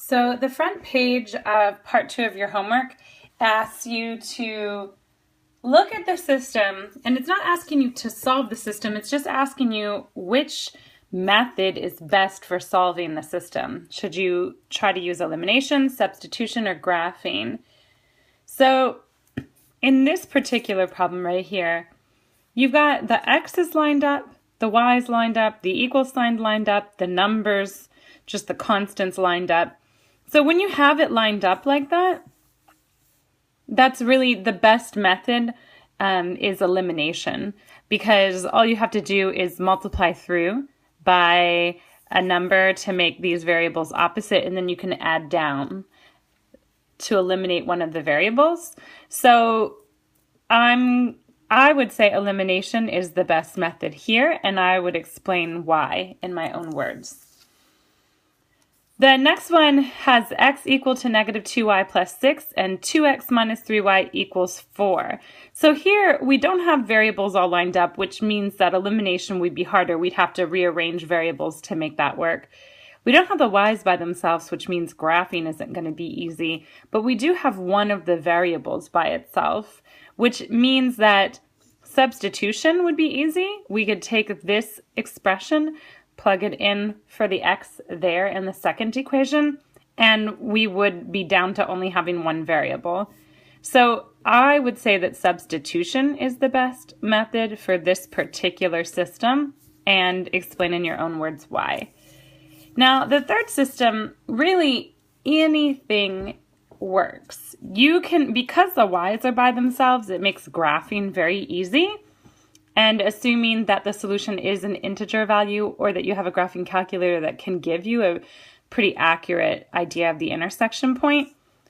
So the front page of part 2 of your homework asks you to look at the system, and it's not asking you to solve the system, it's just asking you which method is best for solving the system. Should you try to use elimination, substitution, or graphing? So in this particular problem right here, you've got the x's lined up, the y's lined up, the equal sign lined up, the numbers, just the constants lined up. So when you have it lined up like that, that's really the best method is elimination, because all you have to do is multiply through by a number to make these variables opposite, and then you can add down to eliminate one of the variables. So I would say elimination is the best method here, and I would explain why in my own words. The next one has x equal to negative 2y plus 6 and 2x minus 3y equals 4. So here we don't have variables all lined up, which means that elimination would be harder. We'd have to rearrange variables to make that work. We don't have the y's by themselves, which means graphing isn't going to be easy, but we do have one of the variables by itself, which means that substitution would be easy. We could take this expression, plug it in for the x there in the second equation, and we would be down to only having one variable. So I would say that substitution is the best method for this particular system, and explain in your own words why. Now, the third system, really anything works. You can, because the y's are by themselves, it makes graphing very easy. And assuming that the solution is an integer value, or that you have a graphing calculator that can give you a pretty accurate idea of the intersection point,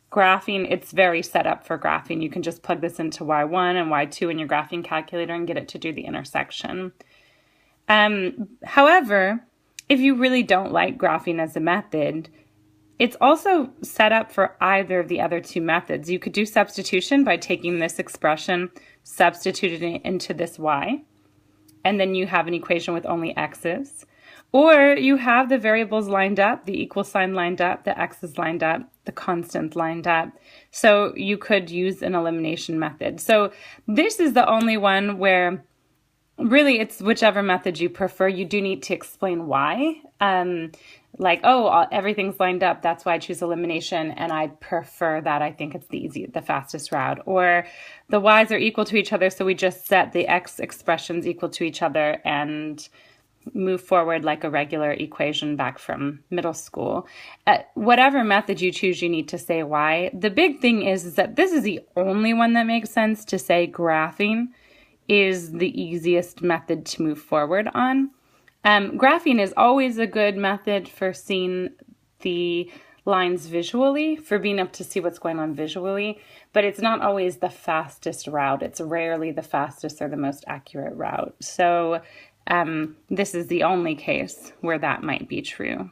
graphing, it's very set up for graphing. You can just plug this into y1 and y2 in your graphing calculator and get it to do the intersection. However, if you really don't like graphing as a method, it's also set up for either of the other two methods. You could do substitution by taking this expression, substituting it into this y, and then you have an equation with only x's. Or you have the variables lined up, the equal sign lined up, the x's lined up, the constants lined up. So you could use an elimination method. So this is the only one where really it's whichever method you prefer. You do need to explain why. Like, oh, everything's lined up, that's why I choose elimination, and I prefer that. I think it's the fastest route. Or the y's are equal to each other, so we just set the x expressions equal to each other and move forward like a regular equation back from middle school. Whatever method you choose, you need to say why. The big thing is that this is the only one that makes sense to say graphing is the easiest method to move forward on. Graphing is always a good method for seeing the lines visually, for being able to see what's going on visually, but it's not always the fastest route. It's rarely the fastest or the most accurate route. So this is the only case where that might be true.